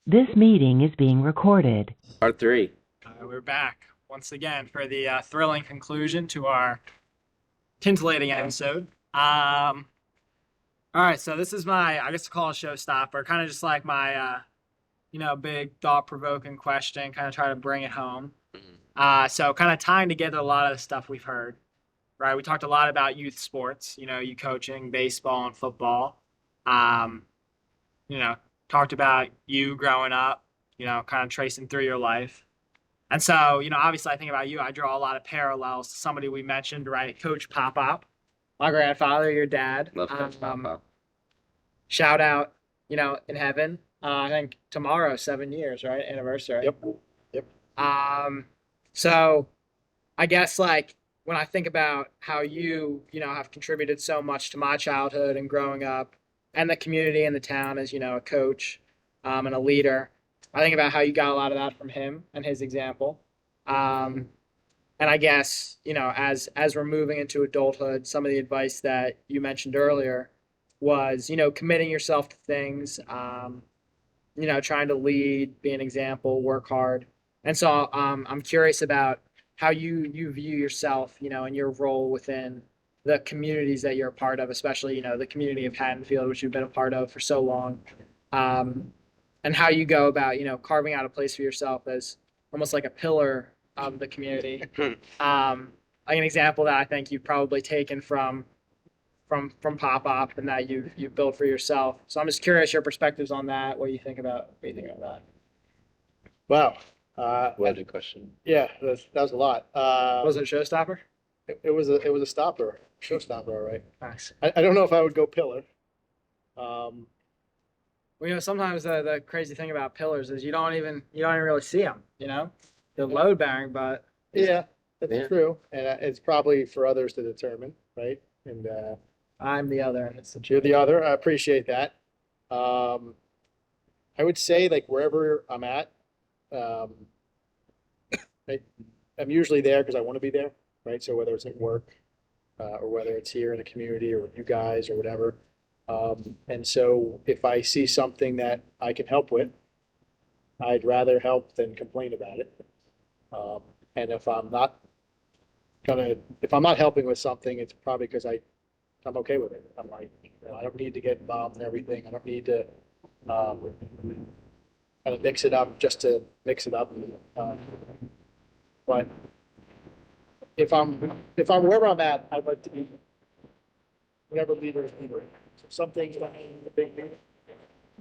This meeting is being recorded. Part three. We're back once again for the thrilling conclusion to our titillating episode. All right, so this is my, I guess, call it showstopper, kind of just like my, big thought-provoking question, kind of try to bring it home. So kind of tying together a lot of the stuff we've heard, right? We talked a lot about youth sports, you coaching baseball and football. Um, you know, Talked about you growing up, kind of tracing through your life. And so, obviously I think about you, I draw a lot of parallels to somebody we mentioned, right? Coach Pop-Up, my grandfather, your dad. Love Coach Papa. Shout out, in heaven. I think tomorrow, 7 years, right? Anniversary. Yep. Yep. So I guess like when I think about how you, have contributed so much to my childhood and growing up and the community and the town as, a coach, and a leader, I think about how you got a lot of that from him and his example. And I guess, as we're moving into adulthood, some of the advice that you mentioned earlier was, committing yourself to things, trying to lead, be an example, work hard. And so I'm curious about how you view yourself, and your role within the communities that you're a part of, especially, the community of Haddonfield, which you've been a part of for so long. And how you go about, carving out a place for yourself as almost like a pillar of the community. Like an example that I think you've probably taken from Pop-Up and that you've built for yourself. So I'm just curious your perspectives on that. What do you think about that? Wow. What a good question. Yeah, that was a lot. Was it a showstopper? It was a stopper, showstopper, all right. Nice. I don't know if I would go pillar. Well, sometimes the crazy thing about pillars is you don't even really see them. They're load bearing, but Yeah, that's Yeah. true, and it's probably for others to determine, right? And I'm the other, and it's you're the other. I appreciate that. I would say like wherever I'm at, um, I'm usually there because I want to be there, right? So whether it's at work, or whether it's here in the community or with you guys or whatever. And so if I see something that I can help with, I'd rather help than complain about it. And if I'm not helping with something, it's probably because I'm okay with it. I'm like, I don't need to get involved in everything. I don't need to kind of mix it up just to mix it up. But if I'm wherever I'm at, I'd like to be whatever leader is leader. So some things don't need the big leader.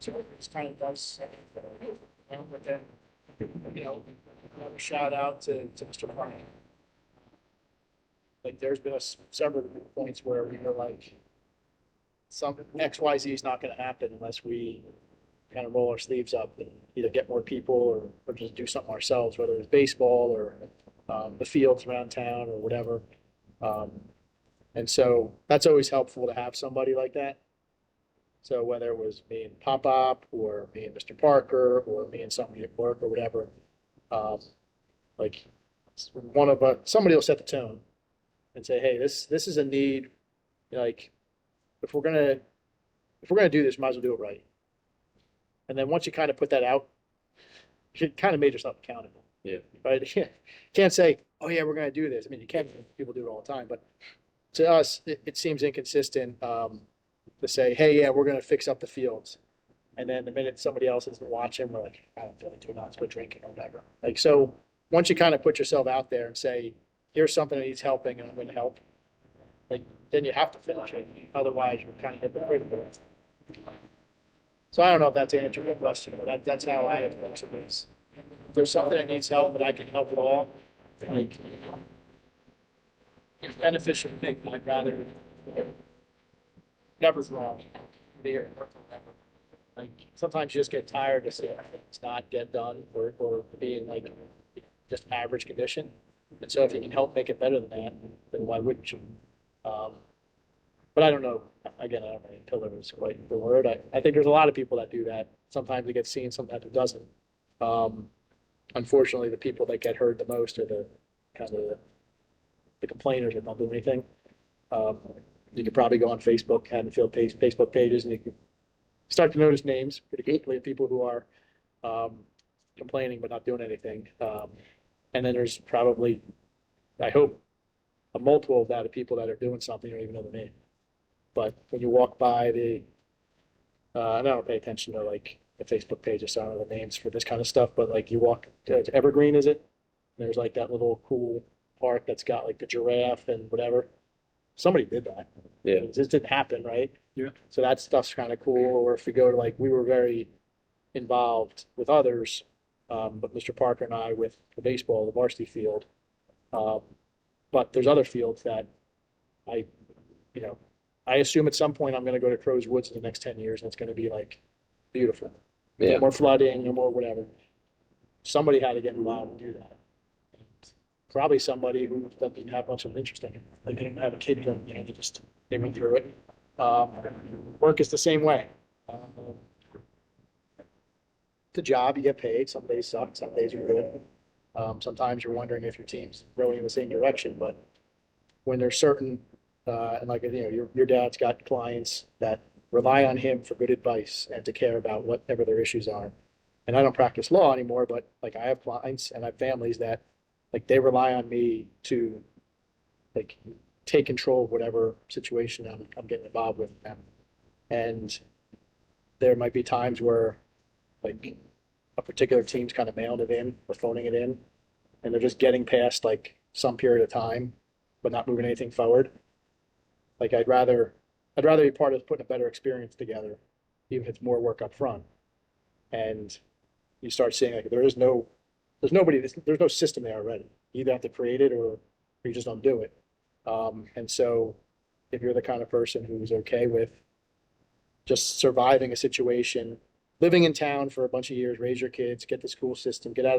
So it's kind of does. But then, another shout out to Mr. Park. Like there's been several points where we were like, some XYZ is not going to happen unless we kind of roll our sleeves up and either get more people or just do something ourselves, whether it's baseball or the fields around town or whatever. And so that's always helpful to have somebody like that. So whether it was me and Pop-Up or me and Mr. Parker or me and somebody at work or whatever, like somebody will set the tone and say, hey, this is a need. Like if we're gonna do this, might as well do it right. And then once you kind of put that out, you kind of made yourself accountable. Yeah. Right? You can't say, oh yeah, we're gonna do this. I mean, you can, people do it all the time, but to us, it seems inconsistent to say, hey, yeah, we're going to fix up the fields. And then the minute somebody else is watching, we're like, I don't feel like doing that, let's go drinking or whatever. Like, so once you kind of put yourself out there and say, here's something that needs helping and I'm going to help, like, then you have to finish it. Otherwise, you're kind of hypocritical. So I don't know if that's answering your question, but that's how I approach it. If there's something that needs help, but I can help at all, like, it's beneficial thing. I'd rather never's wrong. Like sometimes you just get tired of seeing it's not get done or being like just average condition. And so if you can help make it better than that, then why wouldn't you? But I don't know. Again, I don't know. Pillar is quite the word. I think there's a lot of people that do that. Sometimes it gets seen, sometimes it doesn't. Unfortunately, the people that get heard the most are the kind of the complainers that don't do anything. You could probably go on Facebook, Haddonfield Facebook pages, and you could start to notice names pretty quickly of people who are complaining but not doing anything. And then there's probably, I hope, a multiple of that of people that are doing something you don't even know the name. But when you walk by I don't pay attention to like the Facebook pages, so I don't know the names for this kind of stuff, but like you walk to Evergreen, is it? There's like that little cool park that's got like the giraffe and whatever. Somebody did that. Yeah. It just didn't happen, right? Yeah. So that stuff's kind of cool. Or if we go to like, we were very involved with others, but Mr. Parker and I with the baseball, the varsity field. But there's other fields that I, you know, I assume at some point I'm going to go to Crow's Woods in the next 10 years and it's going to be like beautiful. Yeah. No more flooding, no more whatever. Somebody had to get involved and do that. Probably somebody who doesn't have much of an interest in it. They didn't have a kid, they went through it. Work is the same way. The job, you get paid. Some days suck, some days are good. Sometimes you're wondering if your team's rowing in the same direction, but when there's certain, and like, your dad's got clients that rely on him for good advice and to care about whatever their issues are. And I don't practice law anymore, but like I have clients and I have families that like they rely on me to like take control of whatever situation I'm getting involved with them. And there might be times where like a particular team's kind of mailing it in or phoning it in, and they're just getting past like some period of time, but not moving anything forward. Like I'd rather be part of putting a better experience together, even if it's more work up front. And you start seeing like there's no system there already. You either have to create it or you just don't do it. And so if you're the kind of person who's okay with just surviving a situation, living in town for a bunch of years, raise your kids, get out of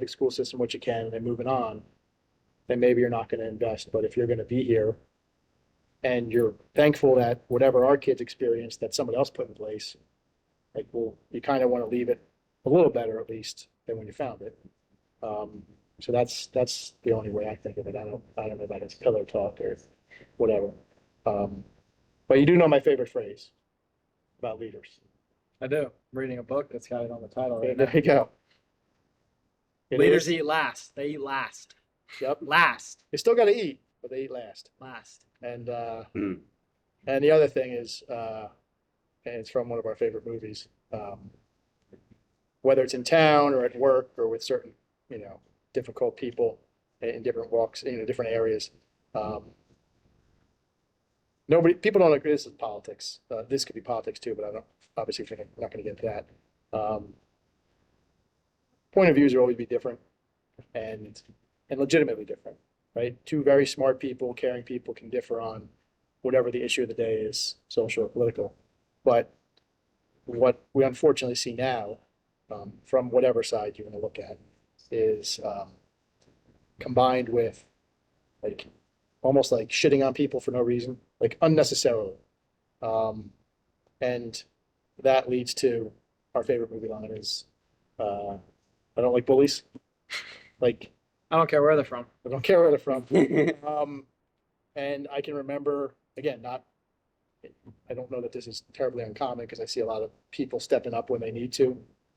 the school system what you can, and then moving on, then maybe you're not going to invest. But if you're going to be here and you're thankful that whatever our kids experienced that somebody else put in place, like, well, you kind of want to leave it a little better at least than when you found it. So that's the only way I think of it. I don't know about it's pillar talk or whatever. But you do know my favorite phrase about leaders. I do. I'm reading a book that's got it on the title right There now. you go. It Leaders is- eat last. They eat last. Yep. Last. They still got to eat, but they eat last. Last. And Mm. and the other thing is, and it's from one of our favorite movies. Whether it's in town or at work or with certain, difficult people in different walks, different areas. People don't agree. This is politics. This could be politics too, but I don't. Obviously, we're not going to get into that. Point of views will always be different, and legitimately different, right? Two very smart people, caring people can differ on whatever the issue of the day is, social or political. But what we unfortunately see now, from whatever side you want to look at, is combined with like almost like shitting on people for no reason, like unnecessarily. And that leads to our favorite movie line is, I don't like bullies. Like, I don't care where they're from. I don't care where they're from. And I can remember, again, I don't know that this is terribly uncommon because I see a lot of people stepping up when they need to,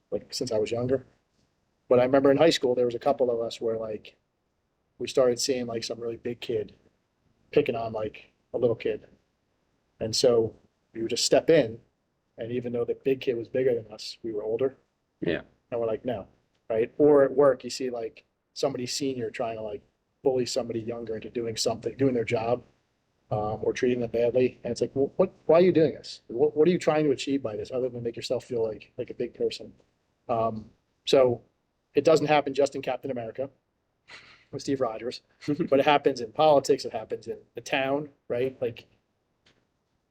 like since I was younger. But I remember in high school, there was a couple of us where like, we started seeing like some really big kid picking on like a little kid. And so we would just step in, and even though the big kid was bigger than us, we were older. Yeah. And we're like, no, right? Or at work, you see like somebody senior trying to like bully somebody younger into doing something, doing their job, or treating them badly. And it's like, well, why are you doing this? What are you trying to achieve by this other than make yourself feel like a big person? So it doesn't happen just in Captain America with Steve Rogers, but it happens in politics. It happens in the town, right? Like,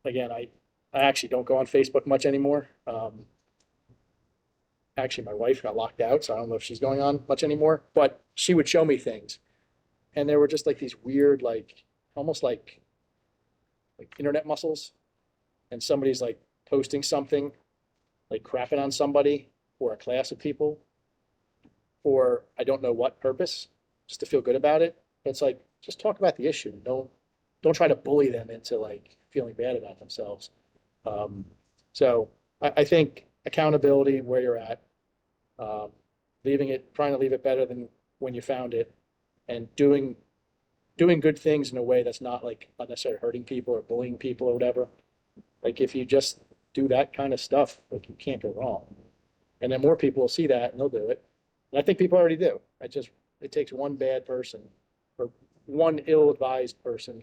again, I actually don't go on Facebook much anymore. Actually, my wife got locked out, so I don't know if she's going on much anymore, but she would show me things. And there were just like these weird, like, almost like internet muscles. And somebody's like posting something, like crapping on somebody or a class of people, for I don't know what purpose, just to feel good about it. But it's like, just talk about the issue. Don't try to bully them into like feeling bad about themselves. So I think accountability where you're at, trying to leave it better than when you found it, and doing good things in a way that's not like not necessarily hurting people or bullying people or whatever. Like if you just do that kind of stuff, like you can't go wrong. And then more people will see that and they'll do it. And I think people already do. It takes one bad person or one ill-advised person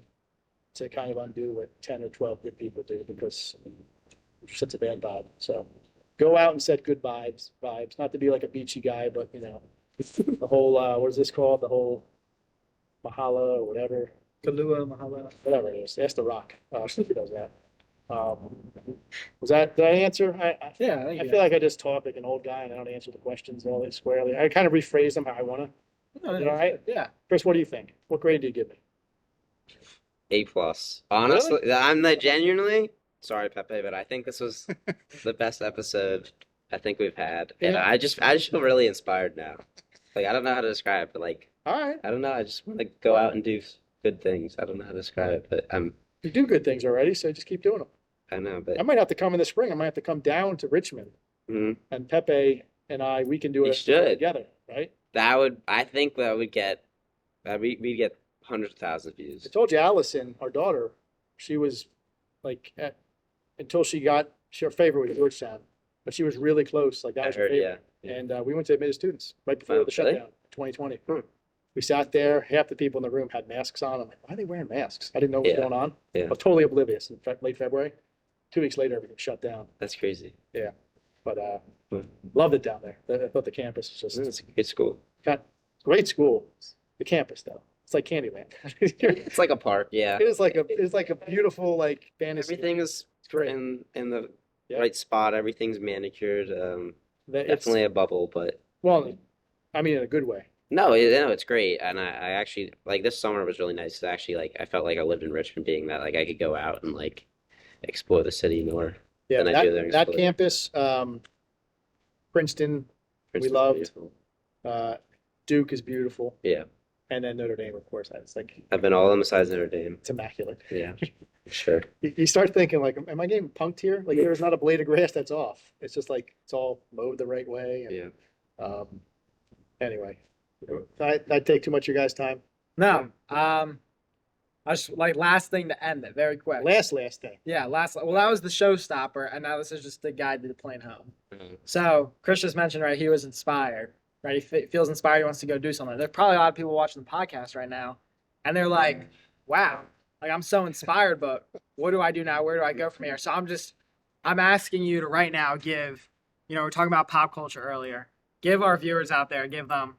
to kind of undo what 10 or 12 good people do because it sets a bad vibe. So go out and set good vibes. Not to be like a beachy guy, but the whole what is this called? The whole Mahala or whatever. Kalua, Mahala. Whatever it is. Ask the Rock. He does that. Did I answer? Yeah, I feel like I just talk like an old guy and I don't answer the questions all that squarely. I kind of rephrase them how I want to. No, All right? Yeah. Chris, what do you think? What grade do you give me? A+. Honestly, I'm the genuinely sorry, Pepe, but I think this was the best episode I think we've had, and Yeah. I just feel really inspired now. Like I don't know how to describe it, but like All right. I don't know. I just want to go out and do good things. I don't know how to describe it, but You do good things already, so just keep doing them. I know, but I might have to come in the spring. I might have to come down to Richmond mhm. and Pepe and we can do You it should. together, right? I think we'd get we'd get hundreds of thousands of views. I told you, Allison, our daughter, she was like, until she got, her favorite was Georgetown, but she was really close. Like that I was her heard, favorite. yeah. And we went to admitted students right before Oh, the really? shutdown, 2020. We sat there. Half the people in the room had masks on. I'm like, why are they wearing masks? I didn't know what was Yeah. going on. Yeah. I was totally oblivious in late February. 2 weeks later, everything shut down. That's crazy. But Hmm. loved it down there. I thought the campus was just It's a good school. great school. The campus, though, it's like Candyland. It It's like a park, yeah. is like a beautiful like fantasy. Everything is great. in the Yeah. right spot. Everything's manicured. It's, Definitely a bubble, but well, I mean, in a good way. no, it's great. And I actually like this summer was really nice. Actually, like I felt like I lived in Richmond, being that like I could go out and like explore the city more. Yeah, than I do there in that school. campus, Princeton, Princeton's loved. beautiful. Duke is beautiful. Yeah, And then Notre Dame, of course, it's like I've been all of them besides Notre Dame. it's immaculate. Yeah, sure. You start thinking like, am I getting punked here? Like there's not a blade of grass that's off. It's just like it's all mowed the right way. And, Yeah. Anyway, I take too much of your guys' time. No. I just like last thing to end it very quick. Last thing. Yeah, well that was the showstopper, and now this is just the guide to the plane home. Mhm. So Chris just mentioned, right, he was inspired, right? He feels inspired, he wants to go do something. There's probably a lot of people watching the podcast right now, and they're like, wow, like I'm so inspired, but what do I do now? Where do I go from here? So I'm asking you to right now give, we're talking about pop culture earlier. Give our viewers out there, give them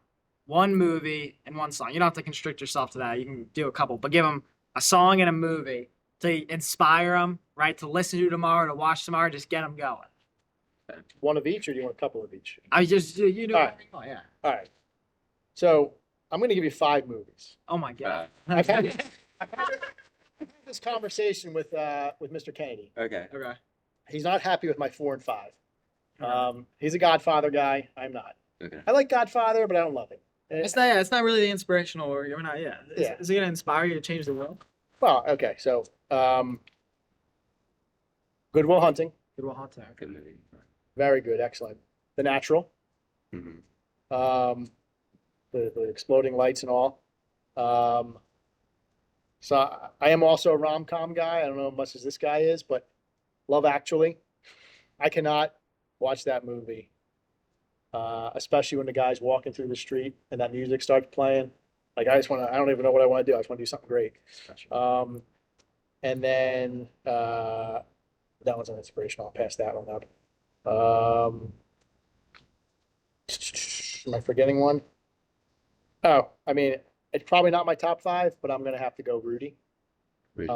one movie and one song. You don't have to constrict yourself to that. You can do a couple, but give them a song and a movie to inspire them, right? To listen to tomorrow, to watch tomorrow, just get them going. One of each, or do you want a couple of each? I just, All right. oh yeah. All right. So I'm going to give you 5 movies. Oh my God. I've had this conversation with Mr. Kennedy. Okay. Okay. He's not happy with my 4 and 5. He's a Godfather guy. I'm not. Okay. I like Godfather, but I don't love it. It's not really the inspirational, or you're not. Yeah. Yeah. Is it gonna inspire you to change the world? Well, okay. So, Good Will Hunting, Good Will Hunting. Good movie. very good, excellent. The Natural, Mhm. the exploding lights and all. So I am also a rom-com guy. I don't know as much as this guy is, but Love Actually, I cannot watch that movie, especially when the guy's walking through the street and that music starts playing. Like I don't even know what I want to do. I just want to do something great. And then that one's an inspirational. I'll pass that one up. Am I forgetting one? Oh, I mean, it's probably not my top 5, but I'm gonna have to go Rudy. You're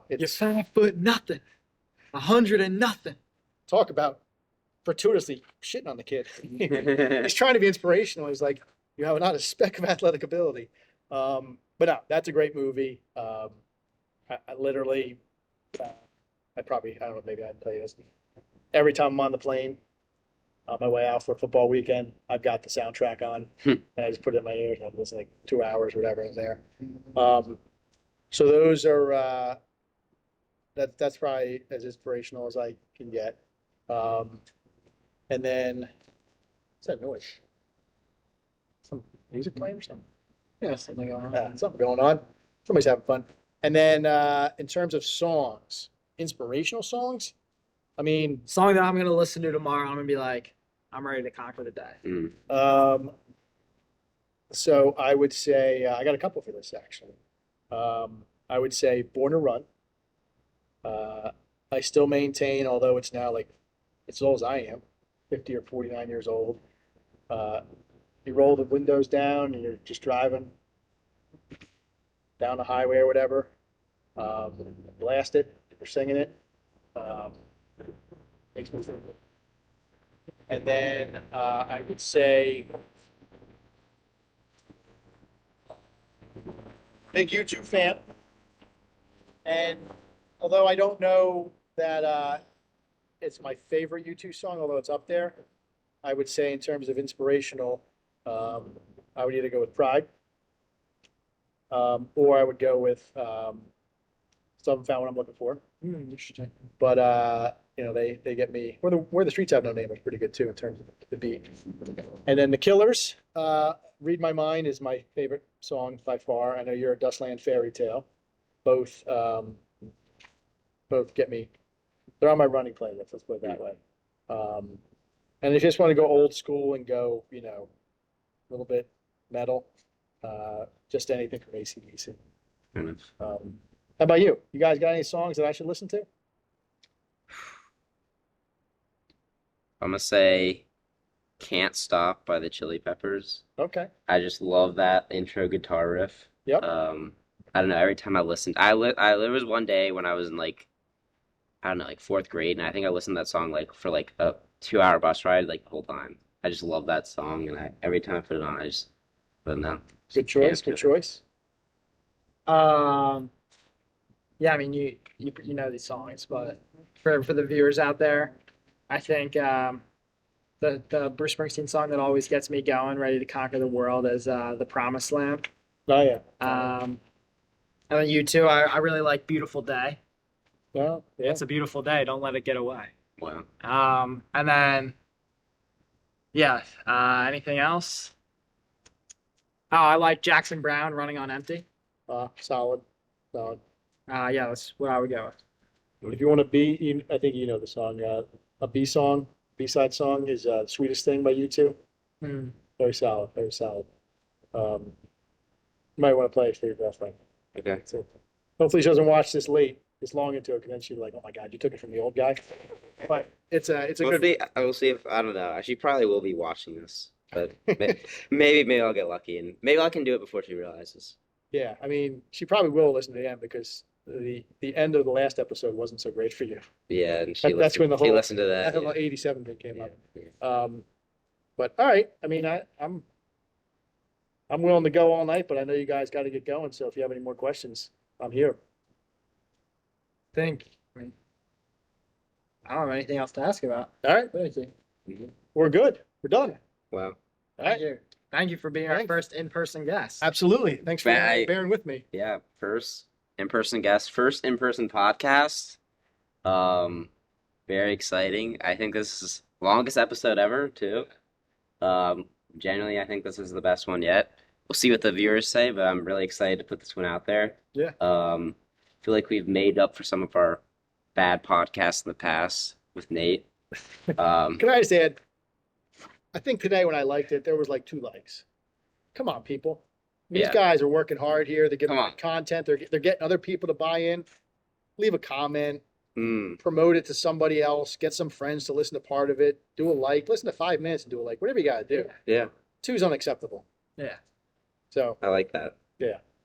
It's 5'0" nothing, 100 and nothing. talk about fortuitously shitting on the kid. He's trying to be inspirational. He's like, you have not a speck of athletic ability. But no, that's a great movie. I literally, I don't know, maybe I'd tell you this. Every time I'm on the plane, on my way out for football weekend, I've got the soundtrack on, and I just put it in my ears, and I'm listening like 2 hours, whatever is there. So those are, that's probably as inspirational as I can get. And then What's that noise? Some music playing or something? Yeah, something going on. Something going on. Somebody's having fun. And then in terms of songs, inspirational songs, I mean, Song that I'm gonna listen to tomorrow. I'm gonna be like, I'm ready to conquer the day. so I would say I got a couple for this actually. I would say Born to Run. I still maintain, although it's now like as old as I am, 50 or 49 years old. Uh, you roll the windows down and you're just driving down the highway or whatever. Blast it. You're singing it. Um, makes me feel good. And then I would say big YouTube fan. And although I don't know that it's my favorite U2 song, although it's up there, I would say in terms of inspirational, I would either go with Pride, or I would go with Still haven't found what I'm looking for. Interesting. But they get me. Where the Streets Have No Name is pretty good too in terms of the beat. And then the Killers, Read My Mind is my favorite song by far. I know you're a Dustland Fairy Tale. Both get me. They're on my running playlist. Let's put it that way. And if you just want to go old school and go, a little bit metal, just anything from AC/DC. How about you? You guys got any songs that I should listen to? I'm gonna say "Can't Stop" by the Chili Peppers. Okay. I just love that intro guitar riff. Yep. I don't know. Every time I listened, there was one day when I was in I don't know, fourth grade, and I think I listened to that song for a 2-hour bus ride the whole time. I just love that song, and every time I put it on, I don't know. Good choice. Good choice. Yeah, I mean you know these songs, but for the viewers out there, I think the Bruce Springsteen song that always gets me going, ready to conquer the world, is "The Promised Land." Oh yeah. And then U2, I really like "Beautiful Day." Well, yeah. It's a beautiful day. Don't let it get away. Wow. And then yeah, anything else? Oh, I like Jackson Browne, "Running on Empty." Solid. Solid. Yeah, that's what I would go with. If you want to be, I think you know the song. A B-side song is "Sweetest Thing" by U2. Very solid. Very solid. You might want to play it for your girlfriend. Okay. So hopefully she doesn't watch this long into it, because then she'll be like, "Oh my God, you took it from the old guy." But it's a We'll good. see. We'll see if I don't know. She probably will be watching this, but maybe I'll get lucky and maybe I can do it before she realizes. Yeah, I mean, she probably will listen to the end, because the end of the last episode wasn't so great for you. Yeah, and That's when the she whole listened to that. whole 87 thing came up. But all right, I mean, I'm willing to go all night, but I know you guys got to get going. So if you have any more questions, I'm here. I mean, I don't have anything else to ask about. All right, we're good. We're done. Wow. All Thank right, you. Thank you for being our Thanks. first in-person guest. absolutely. Thanks for Bye. bearing with me. Yeah, first in-person guest, first in-person podcast. Very exciting. I think this is longest episode ever too. Genuinely, I think this is the best one yet. We'll see what the viewers say, but I'm really excited to put this one out there. Yeah. Feel like we've made up for some of our bad podcasts in the past with Nate. Can I just add? I think today when I liked it, there was like 2 likes. Come on, people. These Yeah. guys are working hard here. They're giving Come on. content. They're getting other people to buy in. Leave a comment. Mm, Promote it to somebody else. Get some friends to listen to part of it. Do a like. Listen to 5 minutes and do a like. Whatever you got to do. yeah, 2 is unacceptable. Yeah. So I like that.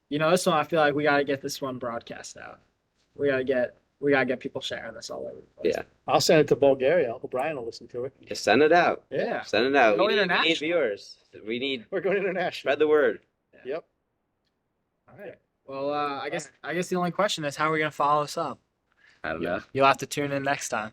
You know, this one, I feel like we got to get this one broadcast out. We got to get people sharing this all over the place. Yeah, I'll send it to Bulgaria. Uncle Brian will listen to it. just send it out. Yeah. Send it out. Go We need international. viewers. We need We're going international. spread the word. Yep. All right. Well, I guess the only question is, how are we going to follow this up? I don't know. You'll have to tune in next time.